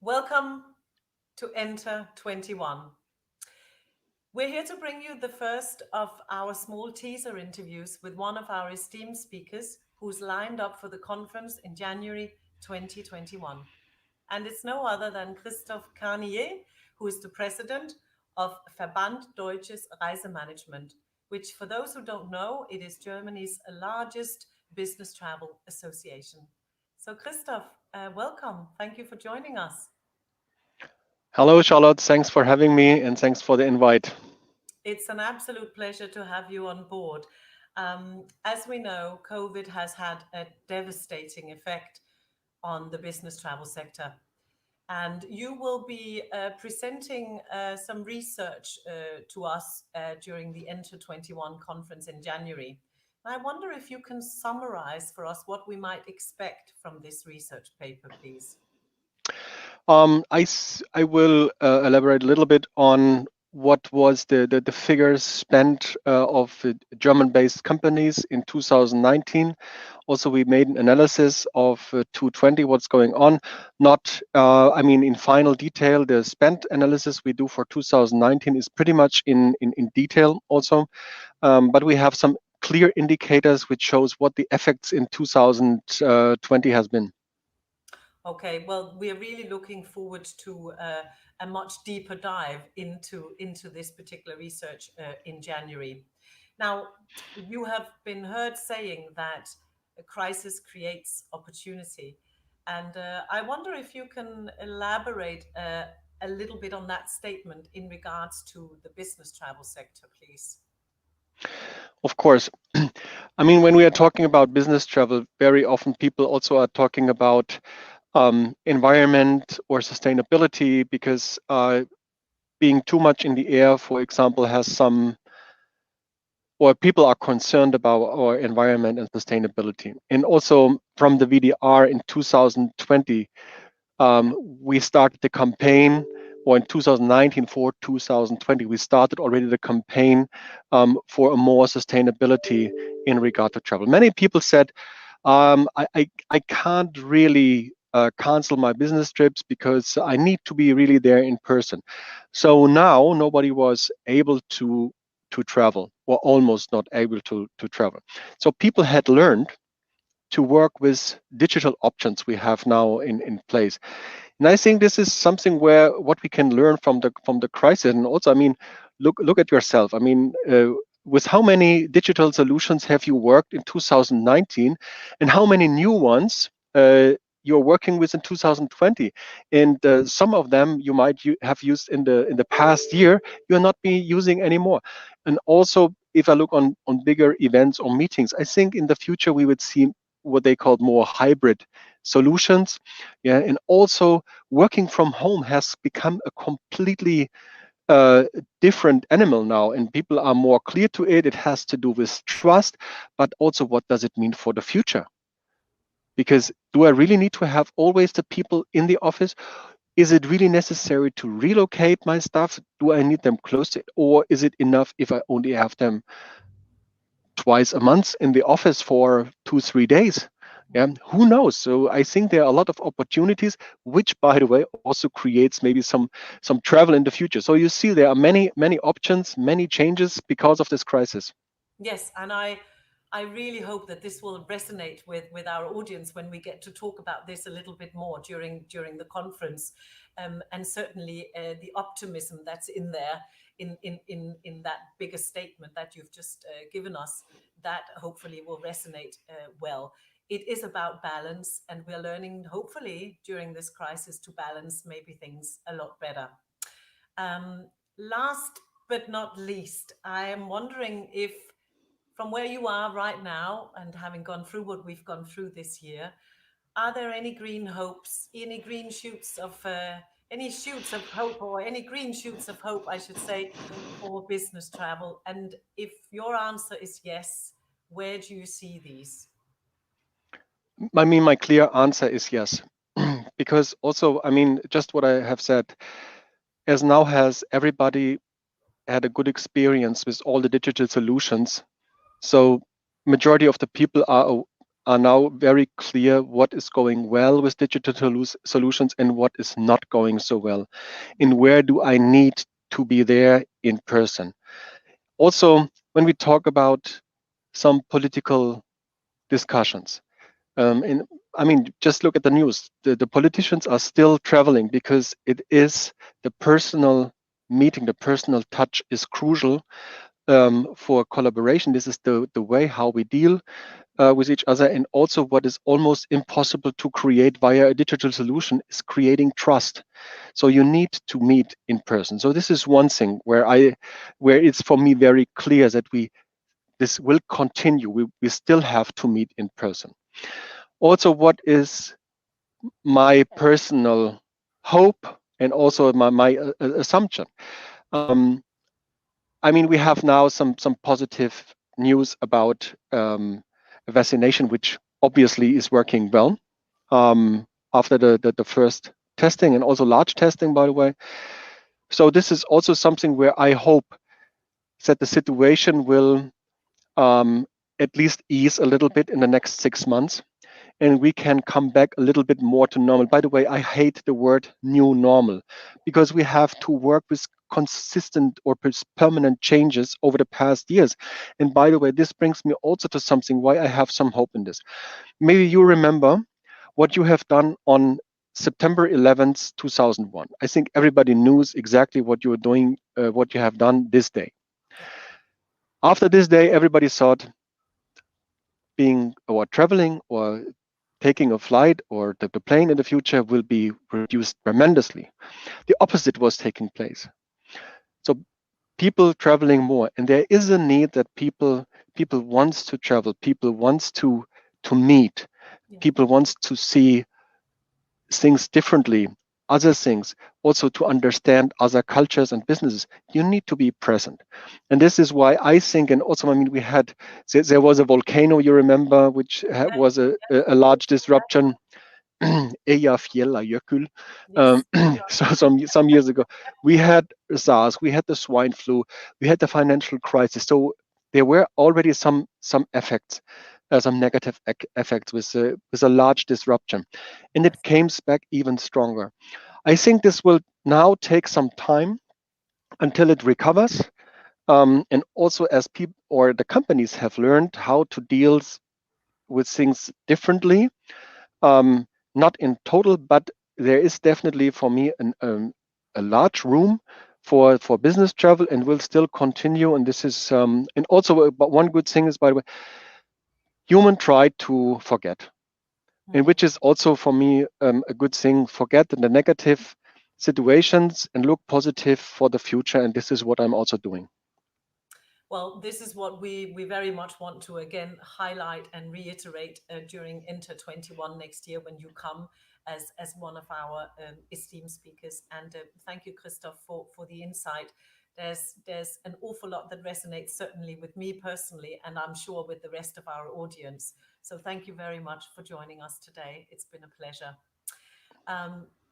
Welcome to ENTER21. We're here to bring you the first of our small teaser interviews with one of our esteemed speakers who's lined up for the conference in January 2021. And it's no other than Christoph Carnier, who is the president of Verband Deutsches Reisemanagement, which, for those who don't know, it is Germany's largest business travel association. So Christoph, welcome. Thank you for joining us. Hello, Charlotte. Thanks for having me and thanks for the invite. It's an absolute pleasure to have you on board. As we know, COVID has had a devastating effect on the business travel sector. And you will be presenting some research to us during the ENTER21 conference in January. And I wonder if you can summarize for us what we might expect from this research paper, please. I will elaborate a little bit on what was the figures spent of German-based companies in 2019. Also, we made an analysis of 2020, what's going on. Not, in final detail, the spend analysis we do for 2019 is pretty much in detail also, but we have some clear indicators which shows what the effects in 2020 has been. Okay, well, we're really looking forward to a much deeper dive into this particular research in January. Now, you have been heard saying that a crisis creates opportunity. And I wonder if you can elaborate a little bit on that statement in regards to the business travel sector, please. Of course. I mean, when we are talking about business travel, very often people also are talking about environment or sustainability because being too much in the air, for example, has some, or people are concerned about our environment and sustainability. And also from the VDR in 2020, we started the campaign, or in 2019 for 2020, we started already the campaign for a more sustainability in regard to travel. Many people said, I can't really cancel my business trips because I need to be really there in person. So now nobody was able to travel, or almost not able to travel. So people had learned to work with digital options we have now in place. And I think this is something where what we can learn from the crisis. And also, I mean, look at yourself. I mean, with how many digital solutions have you worked in 2019, and how many new ones you're working with in 2020? And some of them you might have used in the past year, you're not be using anymore. And also, if I look on bigger events or meetings, I think in the future we would see what they call more hybrid solutions. Yeah, and also working from home has become a completely different animal now, and people are more clear to it. It has to do with trust, but also what does it mean for the future? Because do I really need to have always the people in the office? Is it really necessary to relocate my stuff? Do I need them close to it? Or is it enough if I only have them twice a month in the office for 2-3 days? Yeah, who knows? So I think there are a lot of opportunities, which, by the way, also creates maybe some travel in the future. So you see, there are many options, many changes because of this crisis. Yes, and I really hope that this will resonate with our audience when we get to talk about this a little bit more during the conference, and certainly the optimism that's in there in that bigger statement that you've just given us, that hopefully will resonate well. It is about balance, and we're learning, hopefully, during this crisis to balance maybe things a lot better. Last but not least, I am wondering if, from where you are right now and having gone through what we've gone through this year, are there any green hopes, any green shoots of any shoots of hope, or any green shoots of hope, I should say, for business travel? And if your answer is yes, where do you see these? I mean, my clear answer is yes. Because also, I mean, just what I have said, as now has everybody had a good experience with all the digital solutions. So majority of the people are are now very clear what is going well with digital solutions and what is not going so well, and where do I need to be there in person. Also, when we talk about some political discussions, and I mean, just look at the news. The politicians are still traveling because it is the personal meeting, the personal touch is crucial for collaboration. This is the way how we deal with each other. And also what is almost impossible to create via a digital solution is creating trust. So you need to meet in person. So this is one thing where it's for me very clear that this will continue. We still have to meet in person. Also, what is my personal hope and also my assumption? I mean, we have now some positive news about a vaccination, which obviously is working well after the first testing and also large testing, by the way. So this is also something where I hope that the situation will at least ease a little bit in the next 6 months, and we can come back a little bit more to normal. By the way, I hate the word new normal because we have to work with consistent or permanent changes over the past years. And by the way, this brings me also to something why I have some hope in this. Maybe you remember what you have done on September 11th, 2001. I think everybody knows exactly what you are doing, what you have done this day. Yeah. After this day, everybody thought being or traveling or taking a flight or the plane in the future will be reduced tremendously. The opposite was taking place. So people traveling more, and there is a need that people wants to travel, people wants to meet, Yeah. people wants to see things differently, other things, also to understand other cultures and businesses. You need to be present. And this is why I think, and also, I mean, there was a volcano, you remember, which Yeah. was a large disruption. Eyjafjallajökull. Yes. So some years ago, we had SARS, we had the swine flu, we had the financial crisis. So there were already some effects, some negative effects with a large disruption, and it came back even stronger. I think this will now take some time until it recovers, and also as people or the companies have learned how to deal with things differently. Not in total, but there is definitely for me a large room for business travel, and will still continue. And this is and also, but one good thing is, by the way, human try to forget, and which is also for me a good thing. Forget the negative situations and look positive for the future. And this is what I'm also doing. Well, this is what we very much want to again highlight and reiterate during Inter21 next year when you come as one of our esteemed speakers. And thank you, Christoph, for the insight. There's an awful lot that resonates certainly with me personally, and I'm sure with the rest of our audience. So thank you very much for joining us today. It's been a pleasure.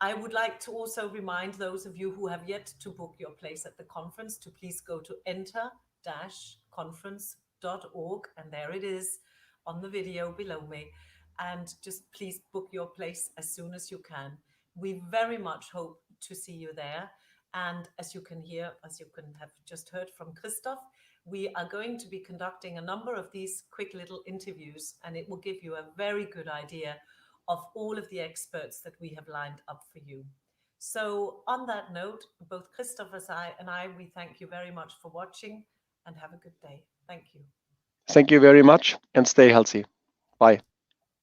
I would like to also remind those of you who have yet to book your place at the conference to please go to enter-conference.org, and there it is on the video below me, and just please book your place as soon as you can. We very much hope to see you there, and as you can have just heard from Christoph, we are going to be conducting a number of these quick little interviews, and it will give you a very good idea of all of the experts that we have lined up for you. So on that note, both Christoph and I, we thank you very much for watching, and have a good day. Thank you. Thank you very much, and stay healthy. Bye.